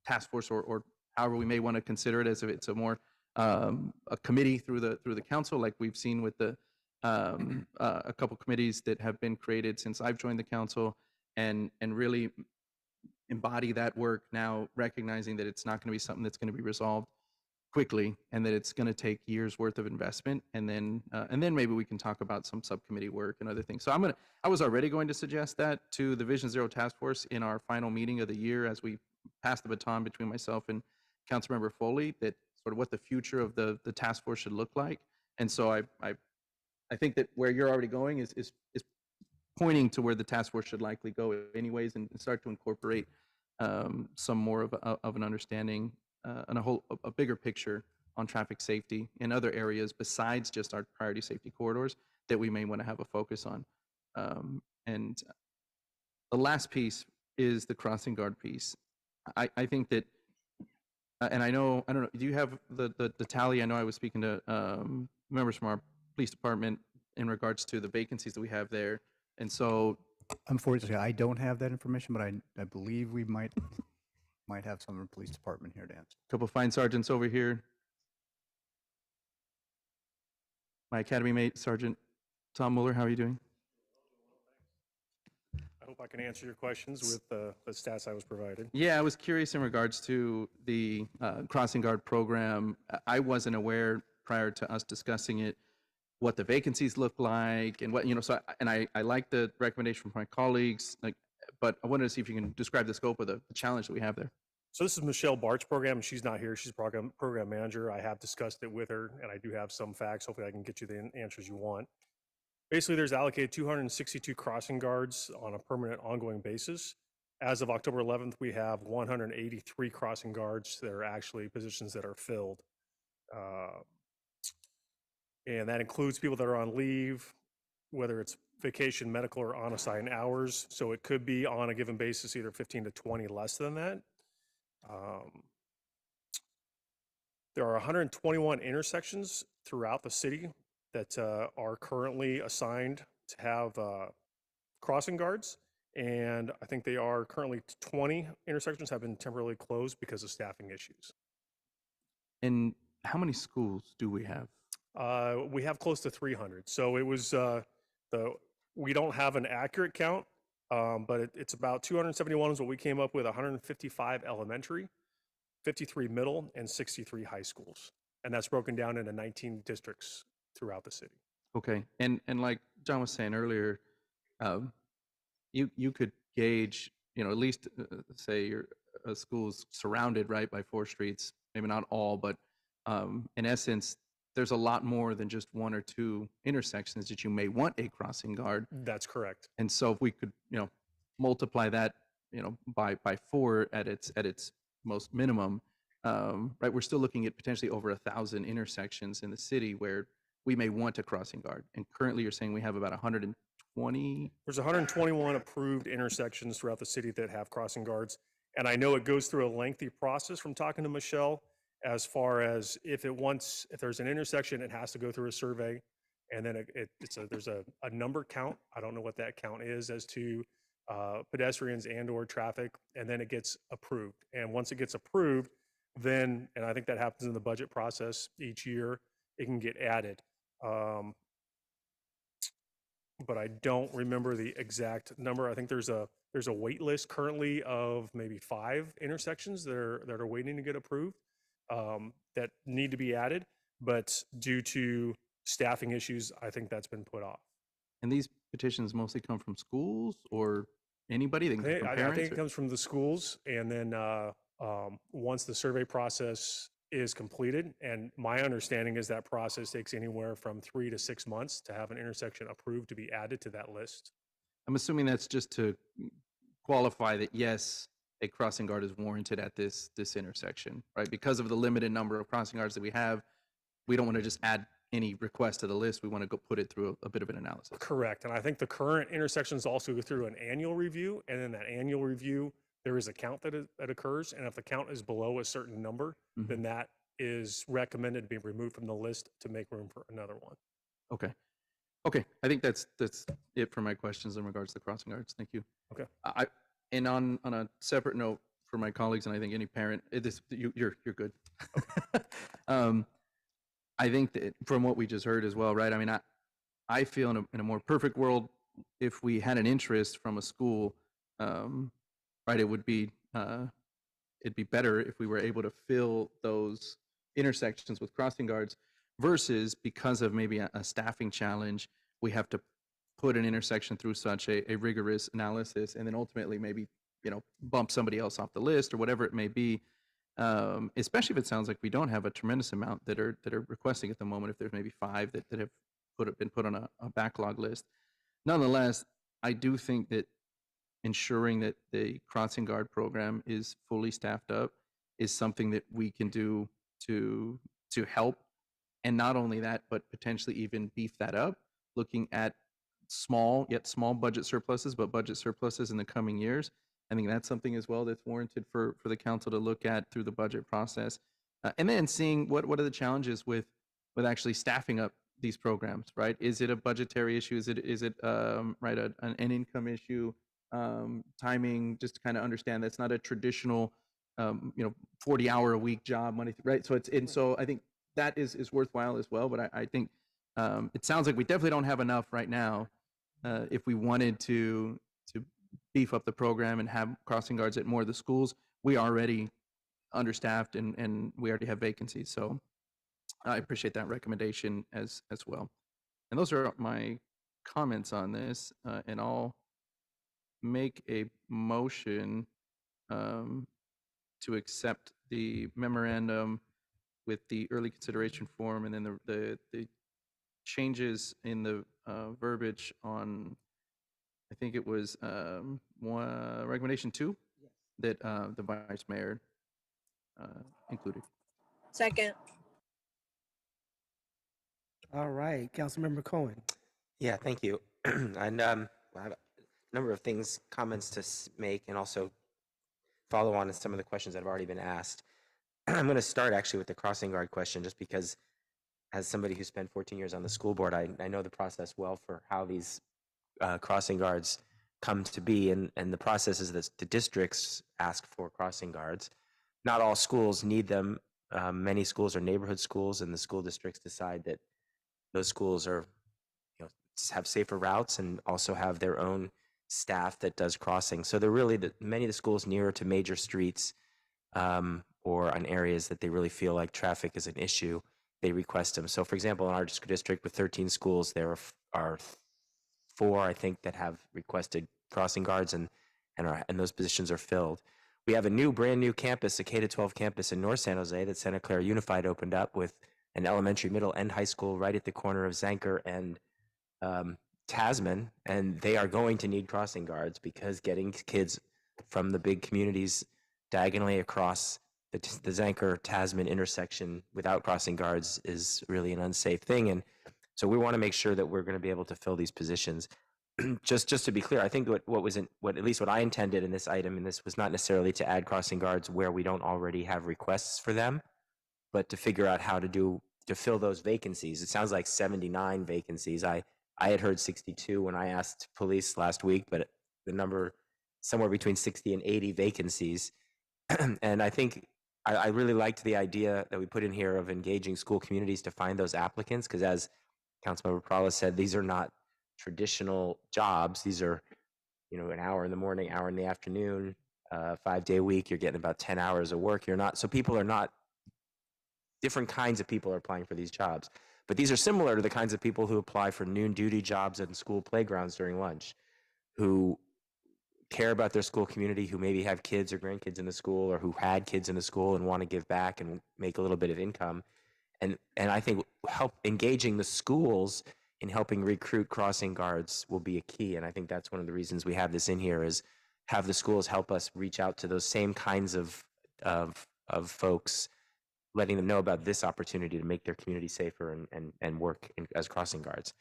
task force, or however we may want to consider it, as if it's a more a committee through the council, like we've seen with the a couple committees that have been created since I've joined the council, and really embody that work now, recognizing that it's not going to be something that's going to be resolved quickly, and that it's going to take years worth of investment, and then maybe we can talk about some subcommittee work and other things. So I was already going to suggest that to the Vision Zero task force in our final meeting of the year, as we pass the baton between myself and Councilmember Foley, that sort of what the future of the task force should look like. And so I think that where you're already going is pointing to where the task force should likely go anyways, and start to incorporate some more of an understanding and a bigger picture on traffic safety in other areas besides just our priority safety corridors that we may want to have a focus on. And the last piece is the crossing guard piece. I think that, and I don't know, do you have the tally? I know I was speaking to members from our police department in regards to the vacancies that we have there. And so, Unfortunately, I don't have that information, but I believe we might have someone in the police department here to answer. a couple fine sergeants over here. My academy mate, Sergeant Tom Mueller, how are you doing? I hope I can answer your questions with the stats I was provided. Yeah, I was curious in regards to the crossing guard program. I wasn't aware prior to us discussing it what the vacancies look like, and what, so I like the recommendation from my colleagues, but I wanted to see if you can describe the scope of the challenge that we have there. So this is Michelle Bart's program. She's not here. She's program manager. I have discussed it with her, and I do have some facts. Hopefully I can get you the answers you want. Basically, there's allocated 262 crossing guards on a permanent ongoing basis. As of October 11th, we have 183 crossing guards that are actually positions that are filled. And that includes people that are on leave, whether it's vacation, medical, or on-assigned hours. So it could be on a given basis, either 15 to 20 less than that. There are 121 intersections throughout the city that are currently assigned to have crossing guards. And I think they are currently 20 intersections have been temporarily closed because of staffing issues. And how many schools do we have? We have close to 300. So it was we don't have an accurate count, but it's about 271 is what we came up with. 155 elementary, 53 middle, and 63 high schools, and that's broken down into 19 districts throughout the city. Okay, and like John was saying earlier, you could gauge, at least say your school's surrounded, right, by 4 streets, maybe not all, but in essence, there's a lot more than just 1 or 2 intersections that you may want a crossing guard. That's correct. And so if we could, multiply that, by 4 at its most minimum, right, we're still looking at potentially over 1,000 intersections in the city where we may want a crossing guard. And currently, you're saying we have about 120. There's 121 approved intersections throughout the city that have crossing guards, and I know it goes through a lengthy process from talking to Michelle. As far as if there's an intersection, it has to go through a survey, and then there's a number count. I don't know what that count is as to pedestrians and or traffic, and then it gets approved. And once it gets approved, then, and I think that happens in the budget process each year, it can get added. But I don't remember the exact number. I think there's a wait list currently of maybe 5 intersections that are waiting to get approved, that need to be added. But due to staffing issues, I think that's been put off. And these petitions mostly come from schools or anybody? They can come from I parents? think it or- comes from the schools, and then once the survey process is completed, and my understanding is that process takes anywhere from 3 to 6 months to have an intersection approved to be added to that list. I'm assuming that's just to qualify that, yes, a crossing guard is warranted at this intersection, right? Because of the limited number of crossing guards that we have, we don't want to just add any request to the list. We want to go put it through a bit of an analysis. Correct. And I think the current intersections also go through an annual review, and in that annual review, there is a count that occurs, and if the count is below a certain number, then that is recommended to be removed from the list to make room for another one. Okay. Okay. I think that's it for my questions in regards to the crossing guards. Thank you. Okay. And on a separate note for my colleagues, and I think any parent, you're good. I think that from what we just heard as well, right? I mean, I feel in a more perfect world, if we had an interest from a school, right, it'd be better if we were able to fill those intersections with crossing guards versus because of maybe a staffing challenge, we have to put an intersection through such a rigorous analysis and then ultimately maybe, bump somebody else off the list or whatever it may be. Especially if it sounds like we don't have a tremendous amount that are requesting at the moment, if there's maybe 5 that have been put on a backlog list. Nonetheless, I do think that ensuring that the crossing guard program is fully staffed up is something that we can do to help. And not only that, but potentially even beef that up, looking at small budget surpluses, but budget surpluses in the coming years. I think that's something as well that's warranted for the council to look at through the budget process. And then seeing what are the challenges with actually staffing up these programs, right? Is it a budgetary issue? Is it right, an income issue? Timing, just to kind of understand that's not a traditional 40-hour a week job, money, right? So so I think that is worthwhile as well. But I think it sounds like we definitely don't have enough right now. If we wanted to beef up the program and have crossing guards at more of the schools, we are already understaffed and we already have vacancies. So I appreciate that recommendation as well. And those are my comments on this, and I'll make a motion to accept the memorandum with the early consideration form and then the changes in the verbiage on, I think it was recommendation 2 that the vice mayor included. Second. All right, Councilmember Cohen. Yeah, thank you. And I have a number of comments to make, and also follow on to some of the questions that have already been asked. I'm going to start actually with the crossing guard question, just because as somebody who spent 14 years on the school board, I know the process well for how these crossing guards come to be, and the process is that the districts ask for crossing guards. Not all schools need them. Many schools are neighborhood schools, and the school districts decide that those schools are, have safer routes and also have their own staff that does crossing. So they're really many of the schools nearer to major streets or on areas that they really feel like traffic is an issue, they request them. So for example, in our district with 13 schools, there are 4, I think, that have requested crossing guards, and those positions are filled. We have a brand new campus, a K-12 campus in North San Jose that Santa Clara Unified opened up, with an elementary, middle, and high school right at the corner of Zanker and Tasman, and they are going to need crossing guards because getting kids from the big communities diagonally across the Zanker Tasman intersection without crossing guards is really an unsafe thing. And so we want to make sure that we're going to be able to fill these positions. just to be clear, I think at least what I intended in this item, and this was not necessarily to add crossing guards where we don't already have requests for them, but to figure out how to fill those vacancies. It sounds like 79 vacancies. I had heard 62 when I asked police last week, but the number somewhere between 60 and 80 vacancies. And I think I really liked the idea that we put in here of engaging school communities to find those applicants, because as Councilmember Perales said, these are not traditional jobs. These are, an hour in the morning, hour in the afternoon, 5-day a week. You're getting about 10 hours of work. So people are not, different kinds of people are applying for these jobs. But these are similar to the kinds of people who apply for noon duty jobs at school playgrounds during lunch, who care about their school community, who maybe have kids or grandkids in the school, or who had kids in the school and want to give back and make a little bit of income. And I think engaging the schools in helping recruit crossing guards will be a key. And I think that's one of the reasons we have this in here, is have the schools help us reach out to those same kinds of folks, letting them know about this opportunity to make their community safer and work as crossing guards.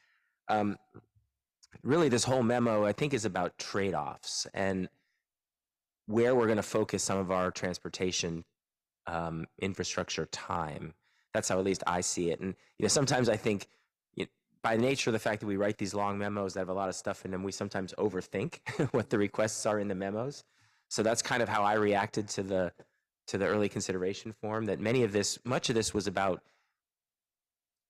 Really, this whole memo, I think, is about trade-offs and where we're going to focus some of our transportation infrastructure time. That's how at least I see it. And sometimes I think, by nature of the fact that we write these long memos that have a lot of stuff in them, we sometimes overthink what the requests are in the memos. So that's kind of how I reacted to the early consideration form, that much of this was about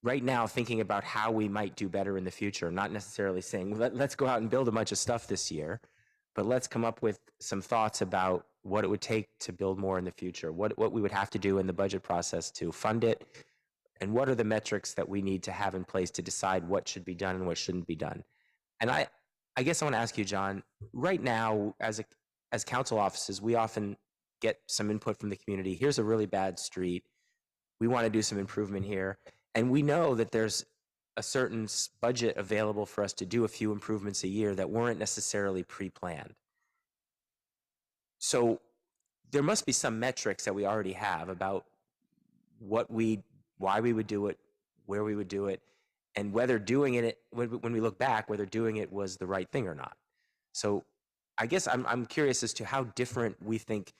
right now thinking about how we might do better in the future, not necessarily saying, let's go out and build a bunch of stuff this year, but let's come up with some thoughts about what it would take to build more in the future, what we would have to do in the budget process to fund it, and what are the metrics that we need to have in place to decide what should be done and what shouldn't be done. And I guess I want to ask you, John, right now, as council offices, we often get some input from the community. Here's a really bad street. We want to do some improvement here. And we know that there's a certain budget available for us to do a few improvements a year that weren't necessarily pre-planned. So there must be some metrics that we already have about why we would do it, where we would do it, and whether doing it, when we look back, whether doing it was the right thing or not. So I guess I'm curious as to how different we think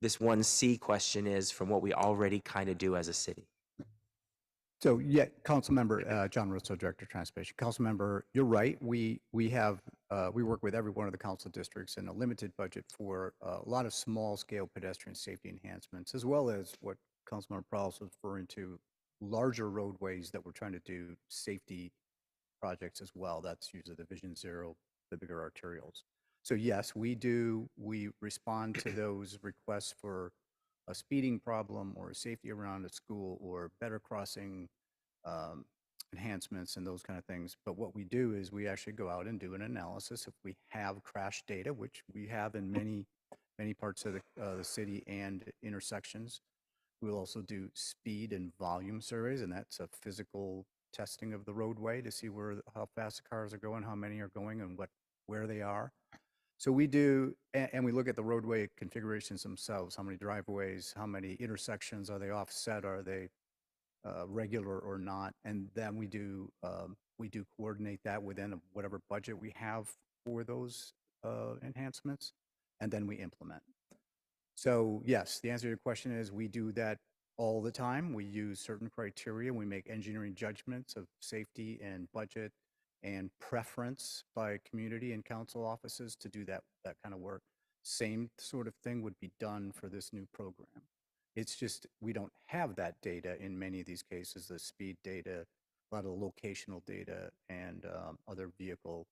this 1C question is from what we already kind of do as a city. So yeah, Councilmember John Russo, Director of Transportation. Councilmember, you're right. We work with every one of the council districts in a limited budget for a lot of small scale pedestrian safety enhancements, as well as what Councilmember Prowse was referring to, larger roadways that we're trying to do safety projects as well. That's usually the Vision Zero, the bigger arterials. So yes, we respond to those requests for a speeding problem or safety around a school or better crossing enhancements and those kind of things. But what we do is we actually go out and do an analysis. If we have crash data, which we have in many parts of the city and intersections, we'll also do speed and volume surveys, and that's a physical testing of the roadway to see how fast the cars are going, how many are going, and where they are. So we do, and we look at the roadway configurations themselves, how many driveways, how many intersections, are they offset, are they regular or not? And then we do coordinate that within whatever budget we have for those enhancements, and then we implement. So yes, the answer to your question is we do that all the time. We use certain criteria. We make engineering judgments of safety and budget and preference by community and council offices to do that kind of work. Same sort of thing would be done for this new program. It's just we don't have that data in many of these cases, the speed data, a lot of locational data, and other vehicle,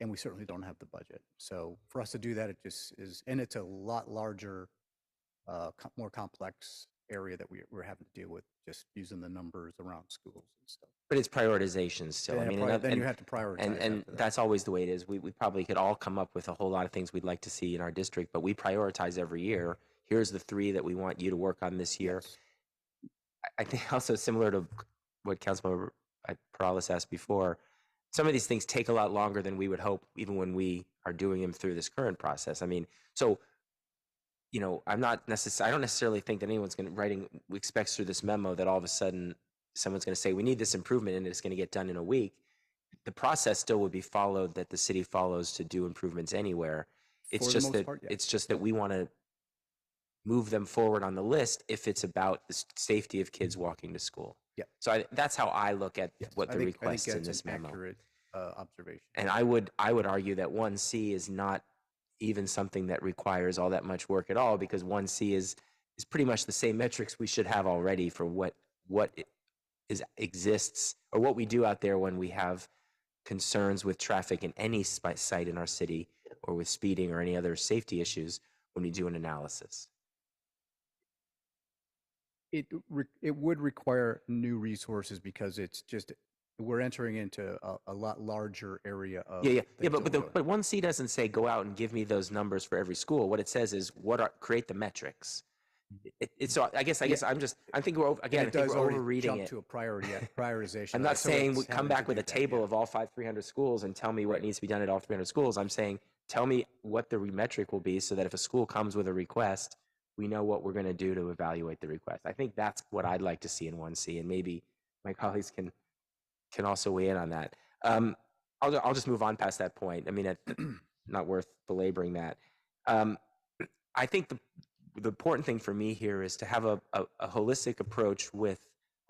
and we certainly don't have the budget. So for us to do that, it just is, and it's a lot larger, more complex area that we're having to deal with, just using the numbers around schools and stuff. But it's prioritization still. Yeah, I mean, then you have to prioritize. and that's always the way it is. We probably could all come up with a whole lot of things we'd like to see in our district, but we prioritize every year. Here's the 3 that we want you to work on this year. Yes. I think also similar to what Councilmember Perales asked before, some of these things take a lot longer than we would hope, even when we are doing them through this current process. I mean, so I don't necessarily think that anyone's expects through this memo that all of a sudden someone's going to say, we need this improvement and it's going to get done in a week. The process still would be followed that the city follows to do improvements anywhere. It's just that it's just that we want to move them forward on the list if it's about the safety of kids walking to school. Yeah. So that's how I look at what the requests in this memo. Accurate observation. And I would argue that 1C is not even something that requires all that much work at all, because 1C is pretty much the same metrics we should have already for what exists, or what we do out there when we have concerns with traffic in any site in our city, or with speeding or any other safety issues when we do an analysis. It would require new resources because it's just, we're entering into a lot larger area of Yeah, things but that we're doing. but 1C doesn't say go out and give me those numbers for every school. What it says is create the metrics. So I guess I think we're And it does we're already overreading jump it. to a prioritization. I'm right? not So saying it's we come having back to with do a table that. of all 300 schools and tell me what Right. needs to be done at all 300 schools. I'm saying tell me what the metric will be, so that if a school comes with a request, we know what we're going to do to evaluate the request. I think that's what I'd like to see in 1C, and maybe my colleagues can also weigh in on that. I'll just move on past that point. I mean, it's not worth belaboring that. I think the important thing for me here is to have a holistic approach with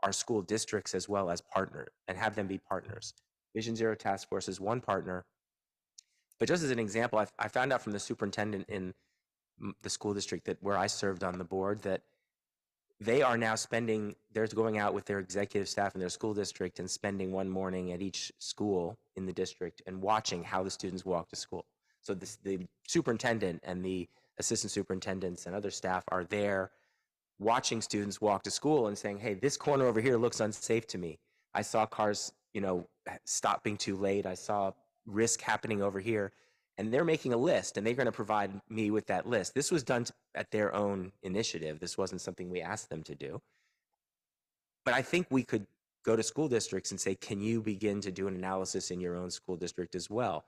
our school districts as well as partner, and have them be partners. Vision Zero Task Force is one partner. But just as an example, I found out from the superintendent in the school district where I served on the board, that they are now they're going out with their executive staff in their school district and spending one morning at each school in the district and watching how the students walk to school. So the superintendent and the assistant superintendents and other staff are there watching students walk to school and saying, hey, this corner over here looks unsafe to me. I saw cars, stopping too late. I saw risk happening over here. And they're making a list, and they're going to provide me with that list. This was done at their own initiative. This wasn't something we asked them to do. But I think we could go to school districts and say, can you begin to do an analysis in your own school district as well?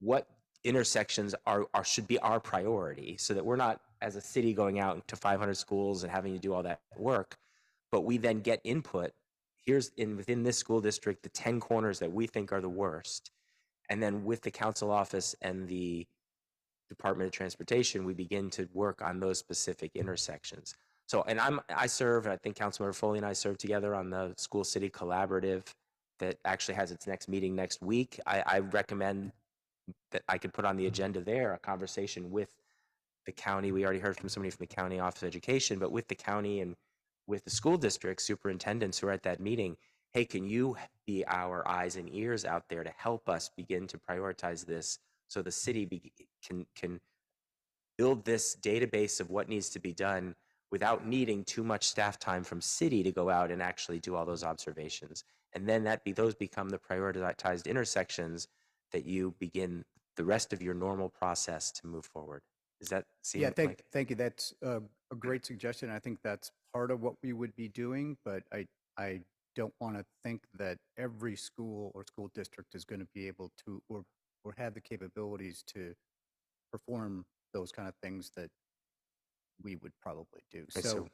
What intersections should be our priority, so that we're not, as a city, going out to 500 schools and having to do all that work, but we then get input. Within this school district, the 10 corners that we think are the worst. And then with the council office and the Department of Transportation, we begin to work on those specific intersections. So, and I serve, I think Councilmember Foley and I serve together on the School City Collaborative that actually has its next meeting next week. I recommend that I could put on the agenda there a conversation with the county. We already heard from somebody from the county Office of Education, but with the county and with the school district superintendents who are at that meeting. Hey, can you be our eyes and ears out there to help us begin to prioritize this, so the city can build this database of what needs to be done without needing too much staff time from city to go out and actually do all those observations. And then those become the prioritized intersections that you begin the rest of your normal process to move forward. Does that seem Yeah, like? thank you. That's a great suggestion. I think that's part of what we would be doing, but I don't want to think that every school or school district is going to be able to or have the capabilities to perform those kind of things that we would probably do. Okay, So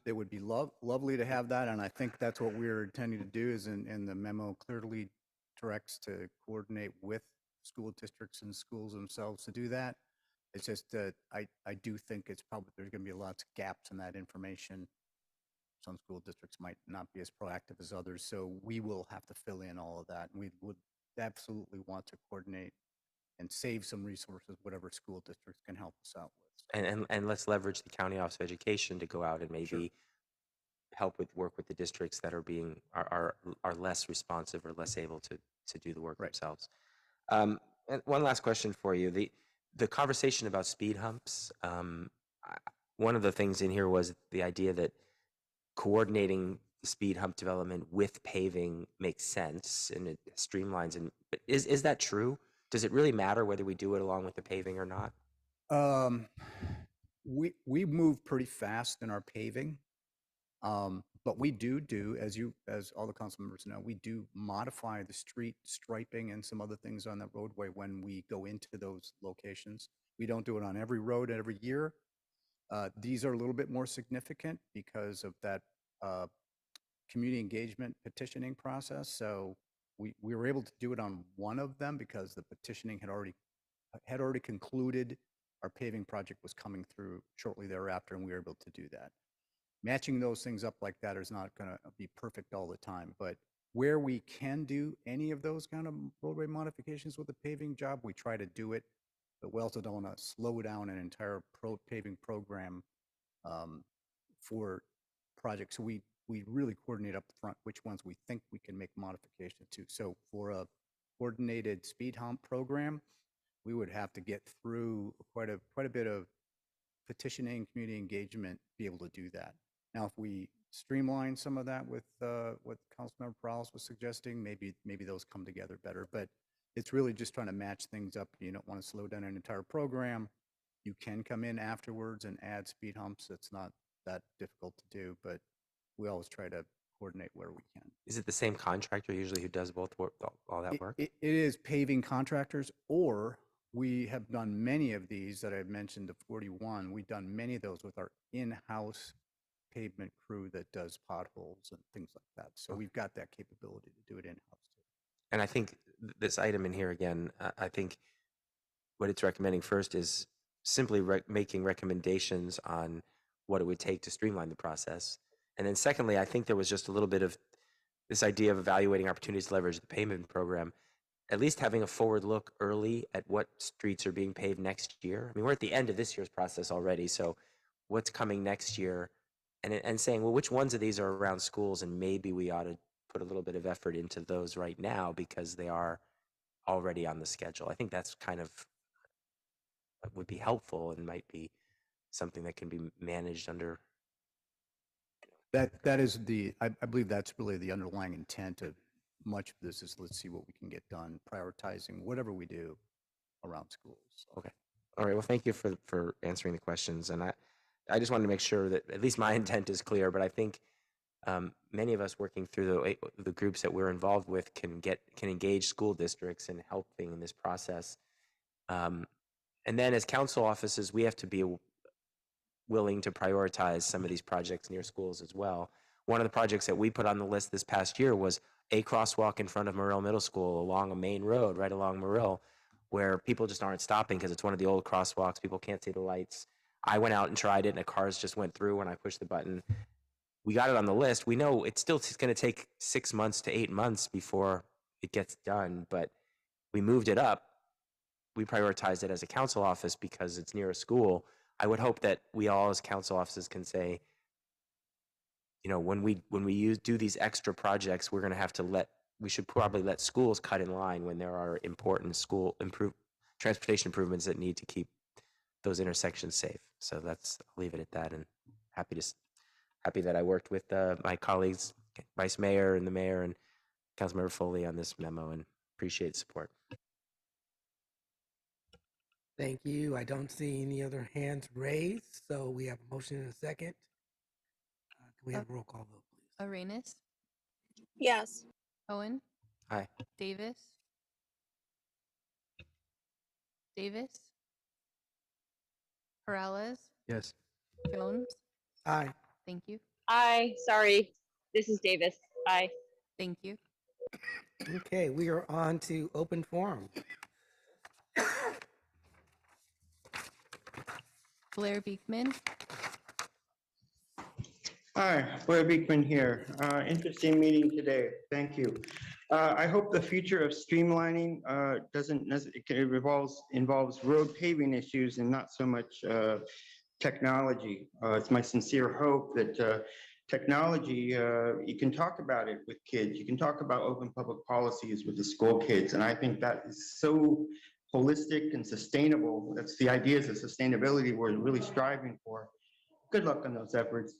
it would be lovely to have that, and I think that's what we're intending to do. Is in the memo clearly directs to coordinate with school districts and schools themselves to do that. It's just that I do think it's probably there's going to be lots of gaps in that information. Some school districts might not be as proactive as others, so we will have to fill in all of that. And we would absolutely want to coordinate and save some resources, whatever school districts can help us out with. And let's leverage the county Office of Education to go out and maybe work with the districts that are less responsive or less able to do the work themselves. And one last question for you: the conversation about speed humps. One of the things in here was the idea that coordinating speed hump development with paving makes sense and it streamlines. But is that true? Does it really matter whether we do it along with the paving or not? We move pretty fast in our paving, but we do as all the council members know, we do modify the street striping and some other things on that roadway when we go into those locations. We don't do it on every road every year. These are a little bit more significant because of that community engagement petitioning process. So we were able to do it on one of them because the petitioning had already concluded. Our paving project was coming through shortly thereafter, and we were able to do that. Matching those things up like that is not going to be perfect all the time, but where we can do any of those kind of roadway modifications with the paving job, we try to do it but we also don't want to slow down an entire paving program for projects. So we really coordinate up front which ones we think we can make modifications to. So for a coordinated speed hump program, we would have to get through quite a bit of petitioning, community engagement, be able to do that. Now, if we streamline some of that with what Councilmember Perales was suggesting, maybe those come together better. But it's really just trying to match things up. You don't want to slow down an entire program. You can come in afterwards and add speed humps. It's not that difficult to do, but we always try to coordinate where we can. Is it the same contractor usually who does both work, all that work? It is paving contractors, or we have done many of these that I've mentioned, the 41. We've done many of those with our in-house pavement crew that does potholes and things like that. So we've got that capability to do it in-house too. And I think this item in here again, I think what it's recommending first is simply making recommendations on what it would take to streamline the process. And then secondly, I think there was just a little bit of this idea of evaluating opportunities to leverage the pavement program, at least having a forward look early at what streets are being paved next year. I mean, we're at the end of this year's process already, so what's coming next year? And saying, well, which ones of these are around schools, and maybe we ought to put a little bit of effort into those right now because they are already on the schedule. I think that's kind of would be helpful and might be something that can be managed under. That is I believe that's really the underlying intent of much of this is let's see what we can get done, prioritizing whatever we do around schools. Okay. All right. Well, thank you for answering the questions. And I just wanted to make sure that at least my intent is clear, but I think many of us working through the groups that we're involved with can engage school districts in helping in this process. And then as council offices, we have to be willing to prioritize some of these projects near schools as well. One of the projects that we put on the list this past year was a crosswalk in front of Morrill Middle School along a main road right along Morrill, where people just aren't stopping because it's one of the old crosswalks. People can't see the lights. I went out and tried it, and cars just went through when I pushed the button. We got it on the list. We know it's still going to take 6 months to 8 months before it gets done, but we moved it up. We prioritized it as a council office because it's near a school. I would hope that we all as council offices can say, when we do these extra projects, we're going to have to we should probably let schools cut in line when there are important transportation improvements that need to keep those intersections safe. So I'll leave it at that, and happy that I worked with my colleagues, Vice Mayor and the Mayor and Councilmember Foley on this memo, and appreciate support. Thank you. I don't see any other hands raised, so we have a motion and a second. Can we have a roll call vote, please? Arenas, Yes. Cohen, Aye. Davis, Perales, Yes. Jones. Aye. Thank you. Aye. Sorry. This is Davis. Aye. Thank you. Okay, we are on to open forum. Blair Beekman. Hi, Blair Beekman here. Interesting meeting today. Thank you. I hope the future of streamlining involves road paving issues and not so much technology. It's my sincere hope that technology, you can talk about it with kids. You can talk about open public policies with the school kids. And I think that is so holistic and sustainable. That's the ideas of sustainability we're really striving for. Good luck on those efforts.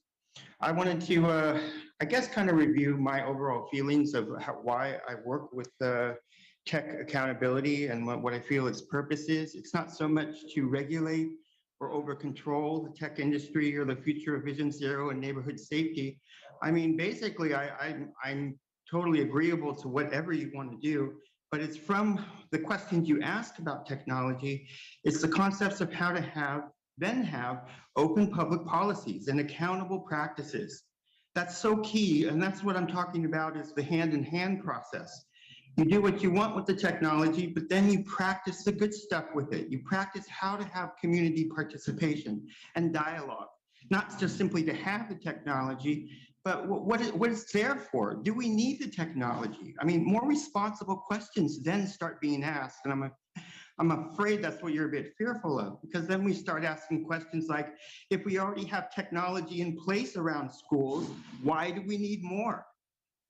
I wanted to, I guess, kind of review my overall feelings of why I work with tech accountability and what I feel its purpose is. It's not so much to regulate or over control the tech industry or the future of Vision Zero and neighborhood safety. I mean, basically, I'm totally agreeable to whatever you want to do, but it's from the questions you ask about technology. It's the concepts of how to have open public policies and accountable practices. That's so key, and that's what I'm talking about is the hand-in-hand process. You do what you want with the technology, but then you practice the good stuff with it. You practice how to have community participation and dialogue, not just simply to have the technology, but what it's there for. Do we need the technology? I mean, more responsible questions then start being asked, and I'm afraid that's what you're a bit fearful of, because then we start asking questions like, if we already have technology in place around schools, why do we need more?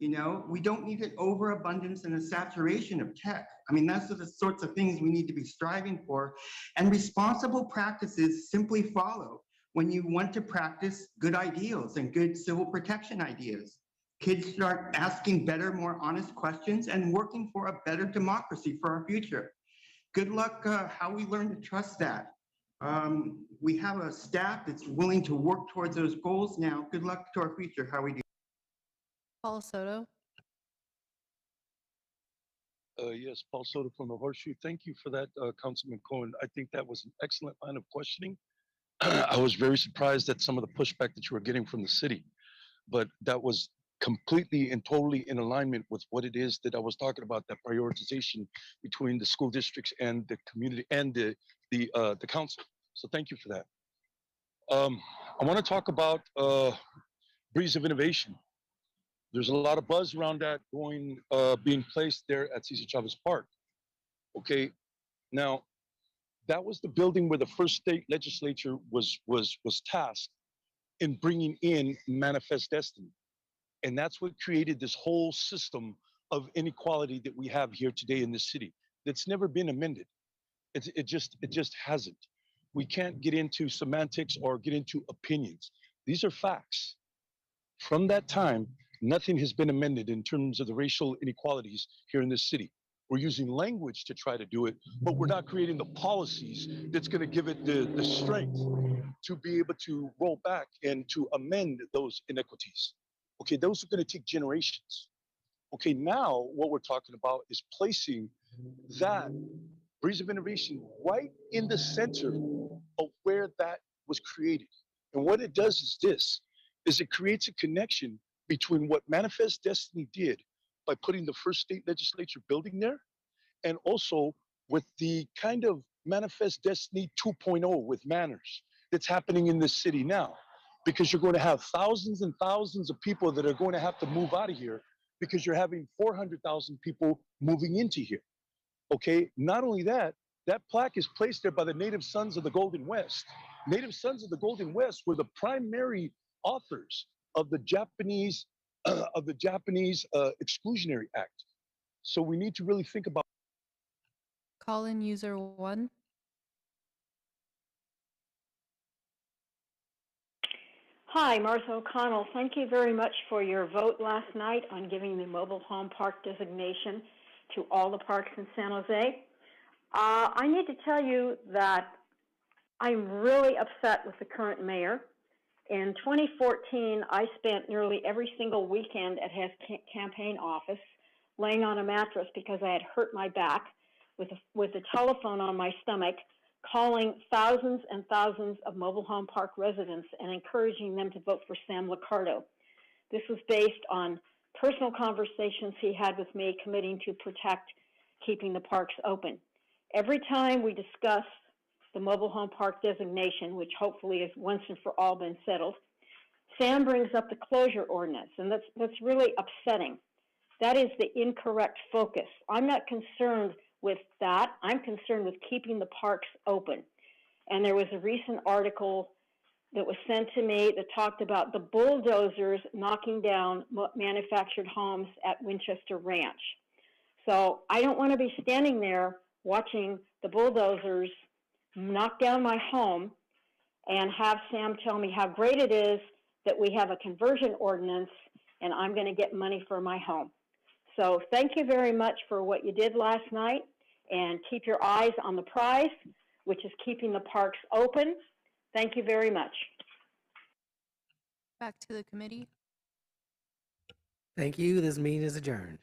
You know, we don't need an overabundance and a saturation of tech. I mean, those are the sorts of things we need to be striving for. And responsible practices simply follow when you want to practice good ideals and good civil protection ideas. Kids start asking better, more honest questions and working for a better democracy for our future. Good luck how we learn to trust that. We have a staff that's willing to work towards those goals now. Good luck to our future, how we do. Paul Soto. Yes, Paul Soto from the Horseshoe. Thank you for that, Councilman Cohen. I think that was an excellent line of questioning. I was very surprised at some of the pushback that you were getting from the city, but that was completely and totally in alignment with what it is that I was talking about, that prioritization between the school districts and the community and the council. So thank you for that. I want to talk about Breeze of Innovation. There's a lot of buzz around that being placed there at Cesar Chavez Park. Okay, now that was the building where the first state legislature was tasked in bringing in Manifest Destiny, and that's what created this whole system of inequality that we have here today in this city. That's never been amended. It just hasn't. We can't get into semantics or get into opinions. These are facts. From that time, nothing has been amended in terms of the racial inequalities here in this city. We're using language to try to do it, but we're not creating the policies that's going to give it the strength to be able to roll back and to amend those inequities. Okay, those are going to take generations. Okay, now what we're talking about is placing that Breeze of Innovation right in the center of where that was created. And what it does is this, is it creates a connection between what Manifest Destiny did by putting the first state legislature building there, and also with the kind of Manifest Destiny 2.0 with manners that's happening in this city now. Because you're going to have thousands and thousands of people that are going to have to move out of here because you're having 400,000 people moving into here. Okay, not only that, that plaque is placed there by the Native Sons of the Golden West. Native Sons of the Golden West were the primary authors of the Japanese Exclusionary Act. So we need to really think about. Call-in user 1. Hi, Martha O'Connell. Thank you very much for your vote last night on giving the mobile home park designation to all the parks in San Jose. I need to tell you that I'm really upset with the current mayor. In 2014, I spent nearly every single weekend at his campaign office laying on a mattress because I had hurt my back with a telephone on my stomach, calling thousands and thousands of mobile home park residents and encouraging them to vote for Sam Liccardo. This was based on personal conversations he had with me committing to protect keeping the parks open. Every time we discuss the mobile home park designation, which hopefully is once and for all been settled, Sam brings up the closure ordinance, and that's really upsetting. That is the incorrect focus. I'm not concerned with that. I'm concerned with keeping the parks open. And there was a recent article that was sent to me that talked about the bulldozers knocking down manufactured homes at Winchester Ranch. So I don't want to be standing there watching the bulldozers knock down my home and have Sam tell me how great it is that we have a conversion ordinance and I'm going to get money for my home. So thank you very much for what you did last night, and keep your eyes on the prize, which is keeping the parks open. Thank you very much. Back to the committee. Thank you. This meeting is adjourned.